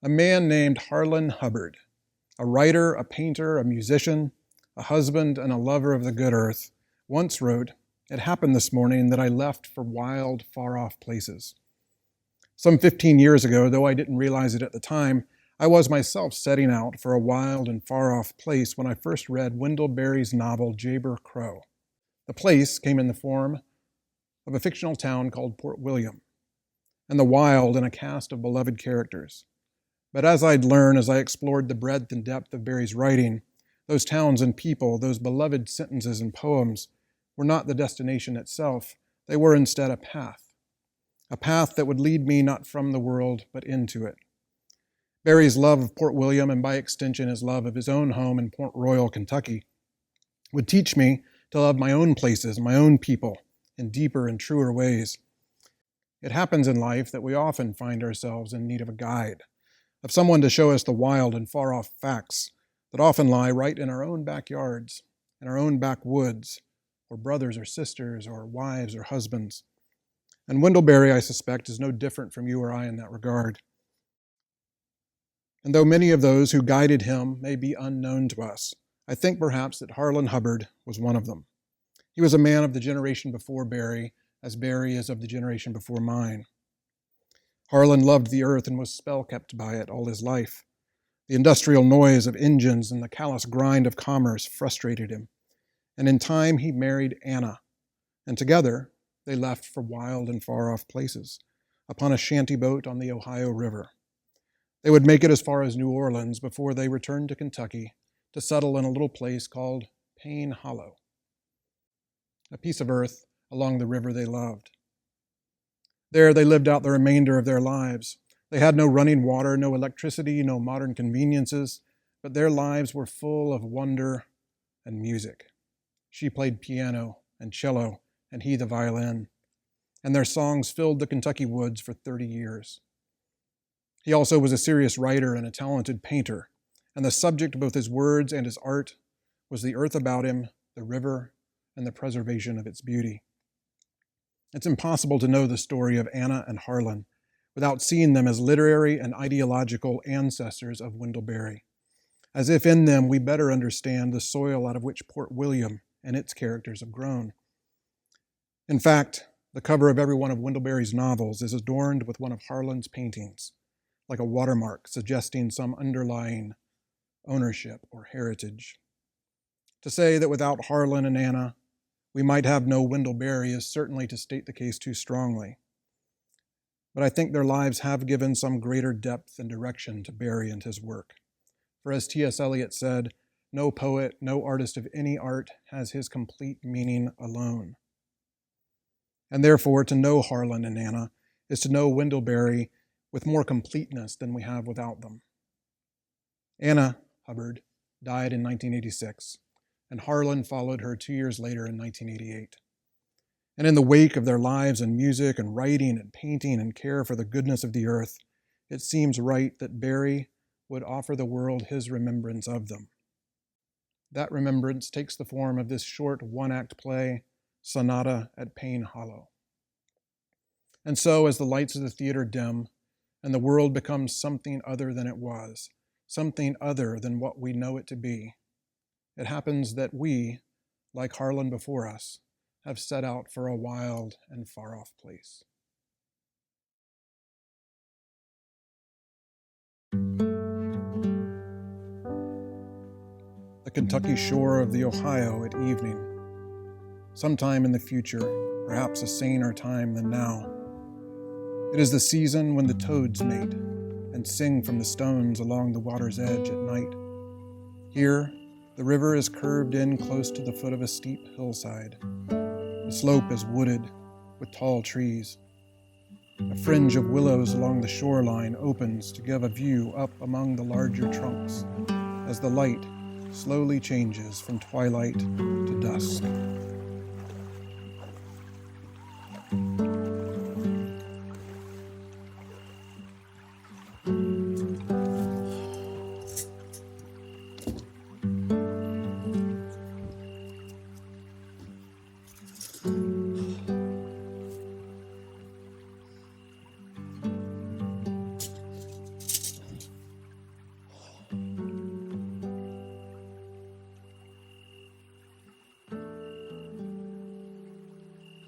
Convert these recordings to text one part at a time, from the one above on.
A man named Harlan Hubbard, a writer, a painter, a musician, a husband, and a lover of the good earth, once wrote, "It happened this morning that I left for wild, far-off places." Some 15 years ago, though I didn't realize it at the time, I was myself setting out for a wild and far-off place when I first read Wendell Berry's novel, Jayber Crow. The place came in the form of a fictional town called Port William, and the wild in a cast of beloved characters. But as I'd learned as I explored the breadth and depth of Berry's writing, those towns and people, those beloved sentences and poems, were not the destination itself. They were instead a path that would lead me not from the world, but into it. Berry's love of Port William, and by extension his love of his own home in Port Royal, Kentucky, would teach me to love my own places, my own people, in deeper and truer ways. It happens in life that we often find ourselves in need of a guide, of someone to show us the wild and far-off facts that often lie right in our own backyards, in our own backwoods, or brothers or sisters, or wives or husbands. And Wendell Berry, I suspect, is no different from you or I in that regard. And though many of those who guided him may be unknown to us, I think perhaps that Harlan Hubbard was one of them. He was a man of the generation before Berry, as Berry is of the generation before mine. Harlan loved the earth and was spell-kept by it all his life. The industrial noise of engines and the callous grind of commerce frustrated him. And in time he married Anna, and together they left for wild and far-off places, upon a shanty boat on the Ohio River. They would make it as far as New Orleans before they returned to Kentucky to settle in a little place called Payne Hollow, a piece of earth along the river they loved. There they lived out the remainder of their lives. They had no running water, no electricity, no modern conveniences, but their lives were full of wonder and music. She played piano and cello, and he the violin, and their songs filled the Kentucky woods for 30 years. He also was a serious writer and a talented painter, and the subject of both his words and his art was the earth about him, the river, and the preservation of its beauty. It's impossible to know the story of Anna and Harlan without seeing them as literary and ideological ancestors of Wendell Berry, as if in them we better understand the soil out of which Port William and its characters have grown. In fact, the cover of every one of Wendell Berry's novels is adorned with one of Harlan's paintings, like a watermark suggesting some underlying ownership or heritage. To say that without Harlan and Anna, we might have no Wendell Berry is certainly to state the case too strongly. But I think their lives have given some greater depth and direction to Berry and his work. For as T.S. Eliot said, no poet, no artist of any art has his complete meaning alone. And therefore, to know Harlan and Anna is to know Wendell Berry with more completeness than we have without them. Anna Hubbard died in 1986, and Harlan followed her 2 years later in 1988. And in the wake of their lives and music and writing and painting and care for the goodness of the earth, it seems right that Berry would offer the world his remembrance of them. That remembrance takes the form of this short one-act play, Sonata at Payne Hollow. And so, as the lights of the theater dim, and the world becomes something other than it was, something other than what we know it to be, it happens that we, like Harlan before us, have set out for a wild and far-off place. The Kentucky shore of the Ohio at evening. Sometime in the future, perhaps a saner time than now. It is the season when the toads mate and sing from the stones along the water's edge at night. Here, the river is curved in close to the foot of a steep hillside. The slope is wooded with tall trees. A fringe of willows along the shoreline opens to give a view up among the larger trunks as the light slowly changes from twilight to dusk.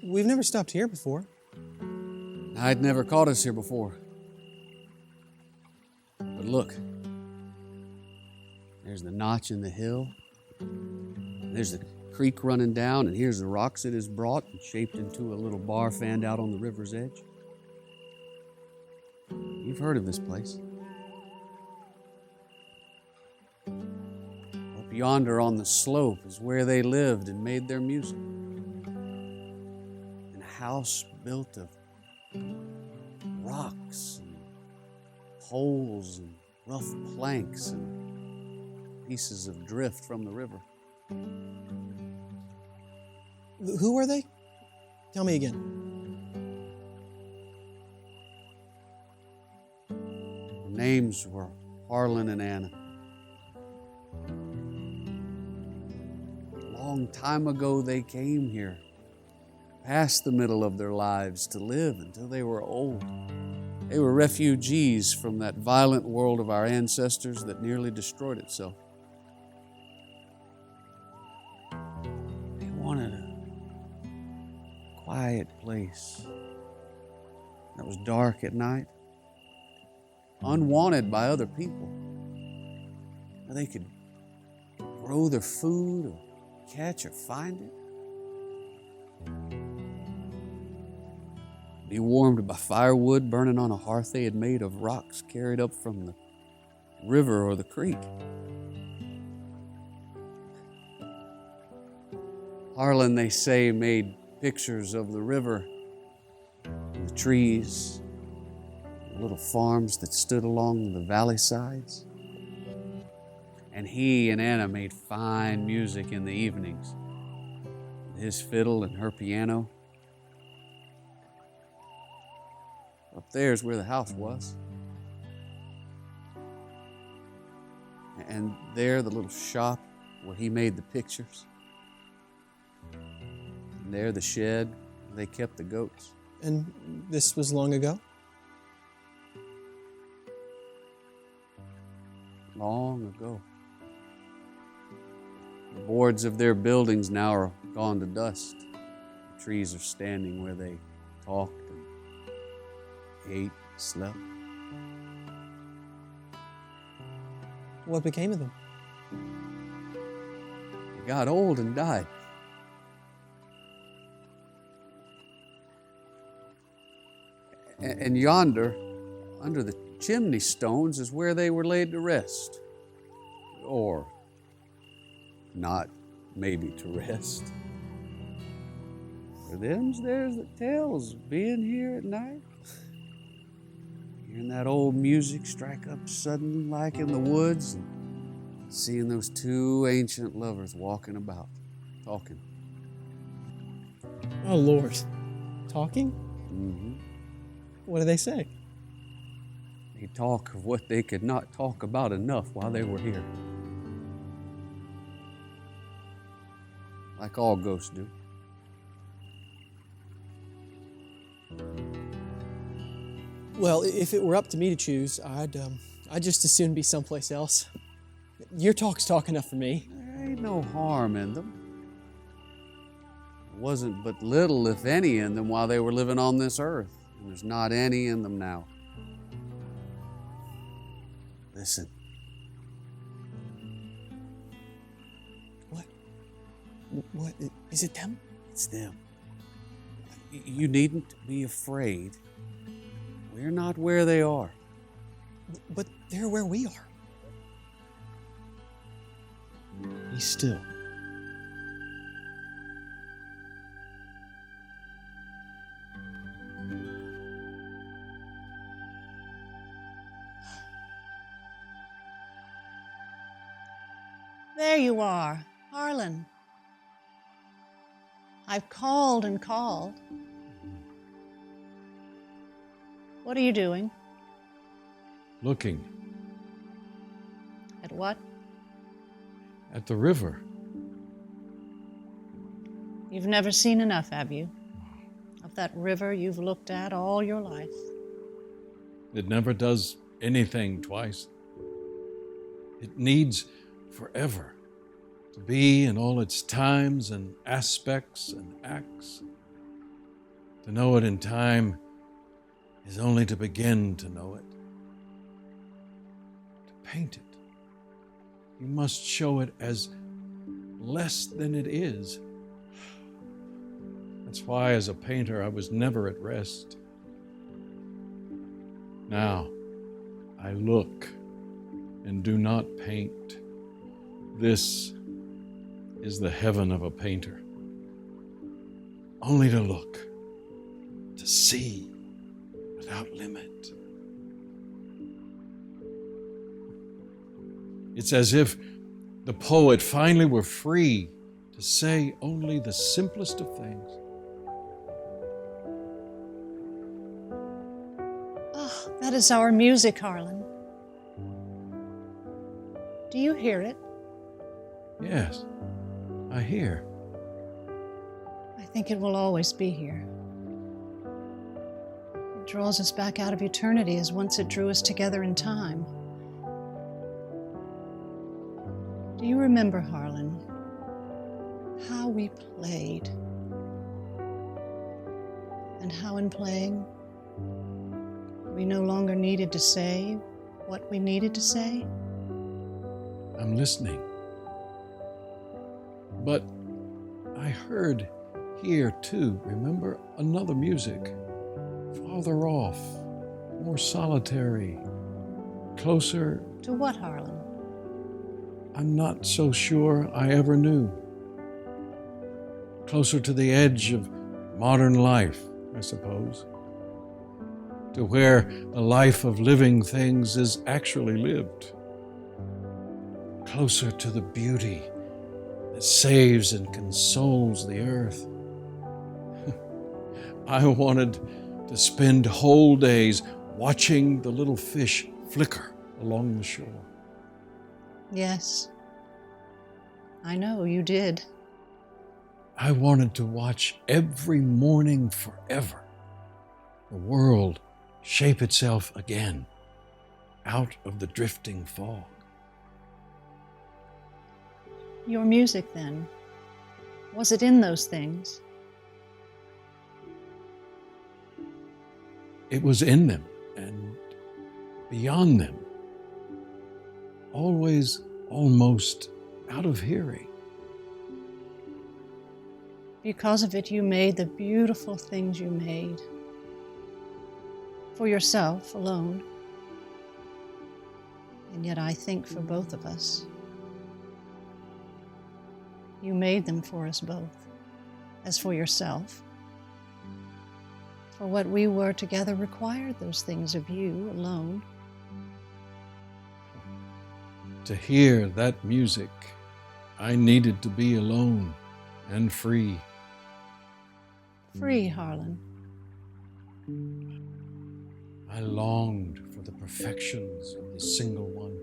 We've never stopped here before. I'd never caught us here before. But look, there's the notch in the hill. There's the creek running down, and here's the rocks it has brought and shaped into a little bar fanned out on the river's edge. You've heard of this place. Up yonder on the slope is where they lived and made their music. In a house built of rocks and poles and rough planks and pieces of drift from the river. Who are they? Tell me again. The names were Harlan and Anna. A long time ago they came here, past the middle of their lives to live until they were old. They were refugees from that violent world of our ancestors that nearly destroyed itself. They wanted a quiet place that was dark at night, unwanted by other people, where they could grow their food or catch or find it. Be warmed by firewood burning on a hearth they had made of rocks carried up from the river or the creek. Harlan, they say, made pictures of the river and the trees, the little farms that stood along the valley sides. And he and Anna made fine music in the evenings, with his fiddle and her piano. Up there's where the house was. And there the little shop where he made the pictures. And there the shed where they kept the goats. And this was long ago? Long ago. The boards of their buildings now are gone to dust. The trees are standing where they talked and ate, slept. What became of them? They got old and died. And yonder, under the chimney stones, is where they were laid to rest. Or not maybe to rest. For them's there's the tales of being here at night. Hearing that old music strike up sudden like in the woods, and seeing those two ancient lovers walking about, talking. Oh, Lord. Talking? Mm-hmm. What do they say? They talk of what they could not talk about enough while they were here. Like all ghosts do. Well, if it were up to me to choose, I'd just as soon be someplace else. Your talk's talk enough for me. There ain't no harm in them. There wasn't but little, if any, in them while they were living on this earth. And there's not any in them now. Listen. What? Is it them? It's them. You needn't be afraid. We're not where they are. But they're where we are. Be still. There you are, Harlan. I've called and called. What are you doing? Looking At what? at the river. You've never seen enough, have you? Of that river you've looked at all your life. It never does anything twice. It needs forever to be in all its times and aspects and acts. To know it in time is only to begin to know it. To paint it, you must show it as less than it is. That's why, as a painter, I was never at rest. Now, I look and do not paint. This is the heaven of a painter. Only to look, to see without limit. It's as if the poet finally were free to say only the simplest of things. Oh, that is our music, Harlan. Do you hear it? Yes, I hear. I think it will always be here. It draws us back out of eternity as once it drew us together in time. Do you remember, Harlan, how we played? And how in playing, we no longer needed to say what we needed to say? I'm listening. But I heard here too, remember, another music, farther off, more solitary, closer. To what, Harlan? I'm not so sure I ever knew. Closer to the edge of modern life, I suppose. To where the life of living things is actually lived. Closer to the beauty that saves and consoles the earth. I wanted to spend whole days watching the little fish flicker along the shore. Yes, I know you did. I wanted to watch every morning forever the world shape itself again out of the drifting fog. Your music, then, was it in those things? It was in them and beyond them, always almost out of hearing. Because of it, you made the beautiful things you made. For yourself alone. And yet I think for both of us. You made them for us both. As for yourself. For what we were together required those things of you alone. To hear that music, I needed to be alone and free. Free, Harlan. I longed for the perfections of the single one.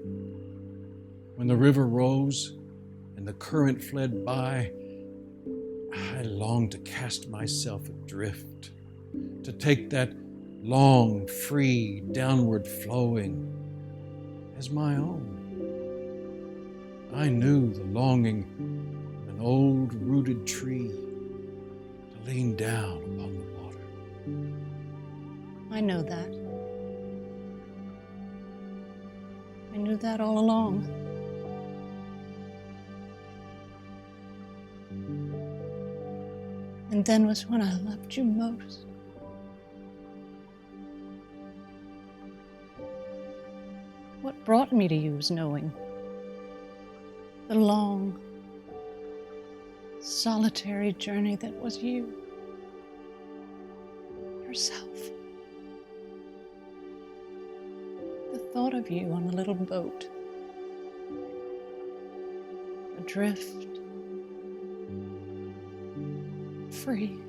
When the river rose and the current fled by, I longed to cast myself adrift, to take that long, free, downward flowing as my own. I knew the longing of an old rooted tree to lean down upon the water. I know that. I knew that all along. And then was when I loved you most. What brought me to you was knowing the long, solitary journey that was you, yourself. The thought of you on a little boat, adrift, free.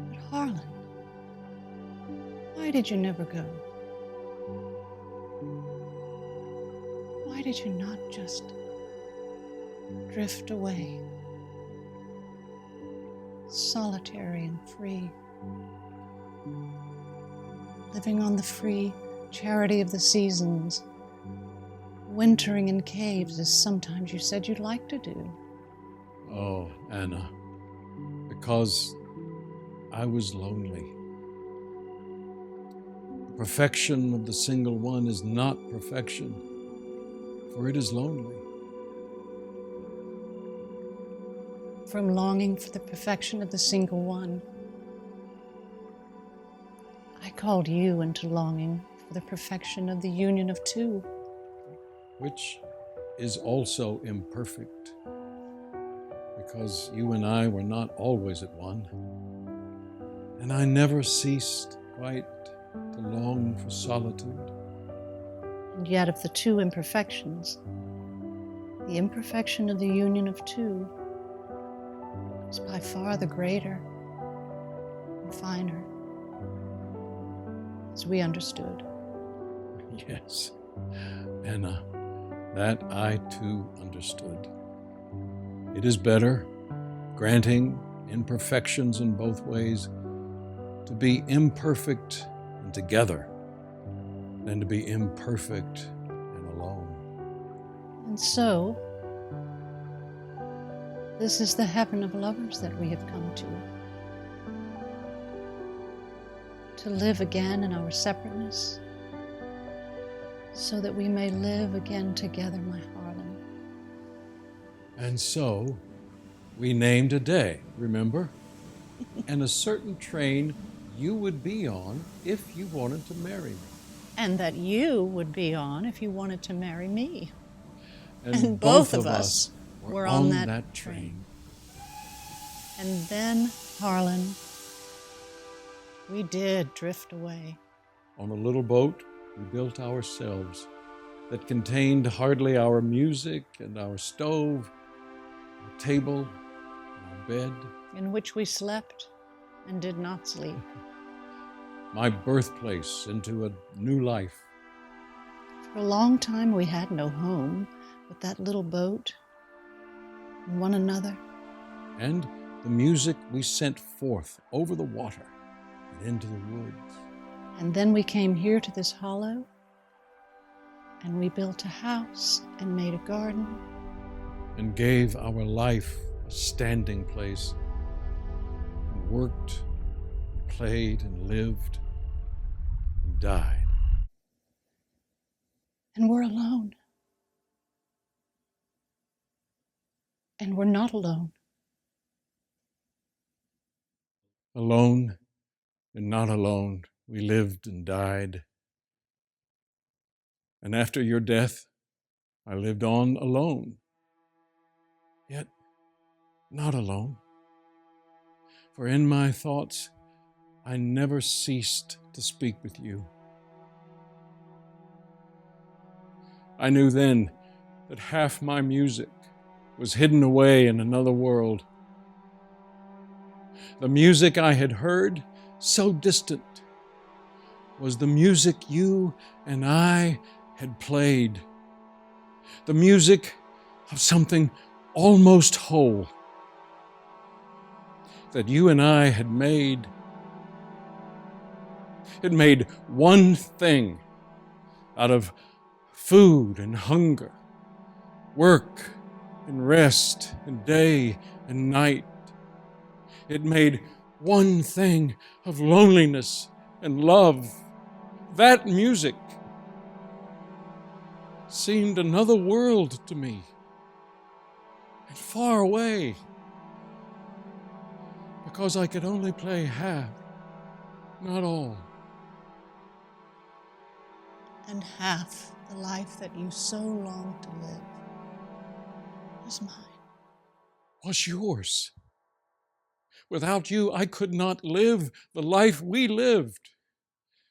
But Harlan, why did you never go? Why did you not just drift away, solitary and free, living on the free charity of the seasons, wintering in caves as sometimes you said you'd like to do? Oh, Anna, because I was lonely. The perfection of the single one is not perfection, for it is lonely. From longing for the perfection of the single one, I called you into longing for the perfection of the union of two. Which is also imperfect, because you and I were not always at one. And I never ceased quite to long for solitude. And yet of the two imperfections, the imperfection of the union of two is by far the greater and finer, as we understood. Yes, Anna, that I too understood. It is better, granting imperfections in both ways, to be imperfect and together than to be imperfect and alone. And so, this is the heaven of lovers that we have come to live again in our separateness, so that we may live again together, my Harlan. And so, we named a day, remember? And a certain train you would be on if you wanted to marry me. And that you would be on if you wanted to marry me. And both of us were on that train. And then, Harlan, we did drift away. On a little boat we built ourselves that contained hardly our music and our stove, our table, and our bed. In which we slept and did not sleep. My birthplace into a new life. For a long time we had no home but that little boat and one another. And the music we sent forth over the water and into the woods. And then we came here to this hollow, and we built a house and made a garden. And gave our life a standing place, and worked, and played, and lived, and died. And we're alone. And we're not alone. Alone and not alone, we lived and died. And after your death, I lived on alone. Yet not alone. For in my thoughts, I never ceased to speak with you. I knew then that half my music was hidden away in another world. The music I had heard, so distant, was the music you and I had played. The music of something almost whole that you and I had made. It made one thing out of food and hunger, work and rest, and day and night. It made one thing of loneliness and love. That music seemed another world to me, and far away, because I could only play half, not all. And half the life that you so longed to live was mine. Was yours. Without you, I could not live the life we lived,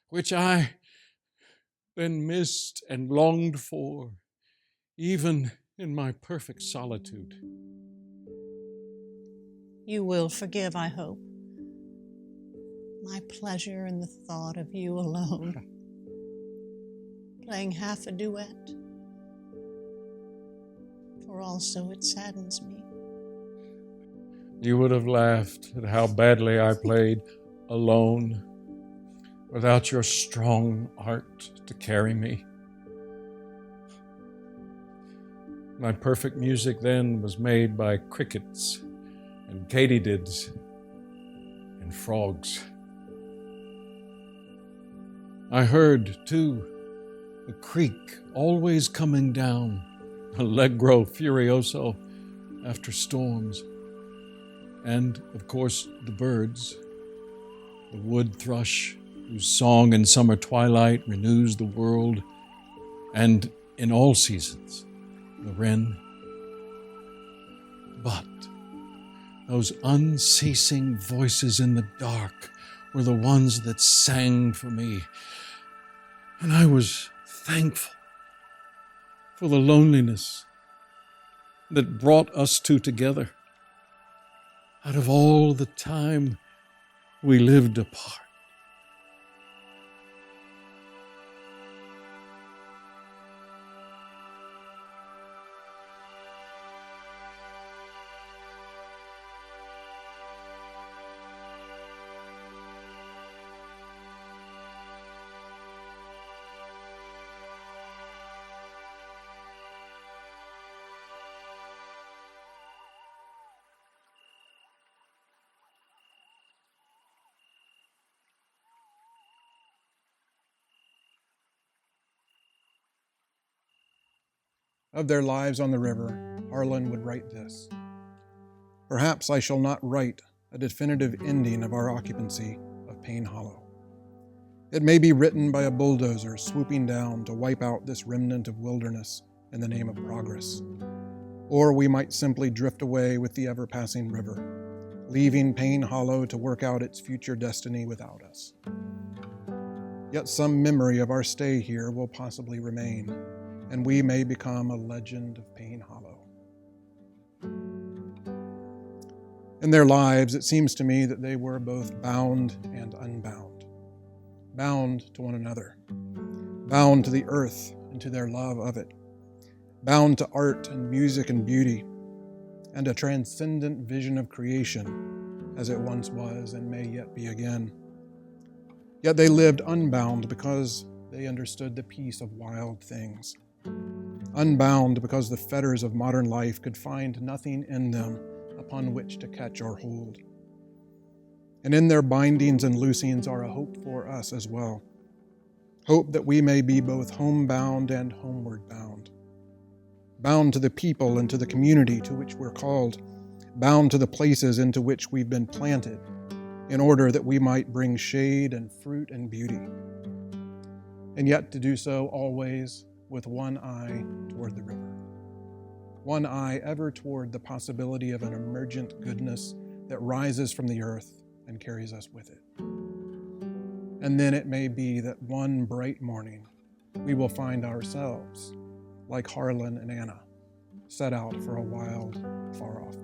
which I then missed and longed for, even in my perfect solitude. You will forgive, I hope, my pleasure in the thought of you alone, playing half a duet, for also it saddens me. You would have laughed at how badly I played alone, without your strong art to carry me. My perfect music then was made by crickets and katydids and frogs. I heard, too, the creek always coming down, allegro furioso after storms. And, of course, the birds, the wood thrush, whose song in summer twilight renews the world, and in all seasons, the wren. But those unceasing voices in the dark were the ones that sang for me, and I was thankful for the loneliness that brought us two together out of all the time we lived apart. Of their lives on the river, Harlan would write this: "Perhaps I shall not write a definitive ending of our occupancy of Payne Hollow. It may be written by a bulldozer swooping down to wipe out this remnant of wilderness in the name of progress. Or we might simply drift away with the ever-passing river, leaving Payne Hollow to work out its future destiny without us. Yet some memory of our stay here will possibly remain, and we may become a legend of Payne Hollow." In their lives, it seems to me that they were both bound and unbound. Bound to one another, bound to the earth and to their love of it, bound to art and music and beauty, and a transcendent vision of creation as it once was and may yet be again. Yet they lived unbound because they understood the peace of wild things. Unbound because the fetters of modern life could find nothing in them upon which to catch or hold. And in their bindings and loosings are a hope for us as well. Hope that we may be both homebound and homeward bound. Bound to the people and to the community to which we're called. Bound to the places into which we've been planted, in order that we might bring shade and fruit and beauty. And yet to do so always with one eye toward the river. One eye ever toward the possibility of an emergent goodness that rises from the earth and carries us with it. And then it may be that one bright morning we will find ourselves, like Harlan and Anna, set out for a wild, far-off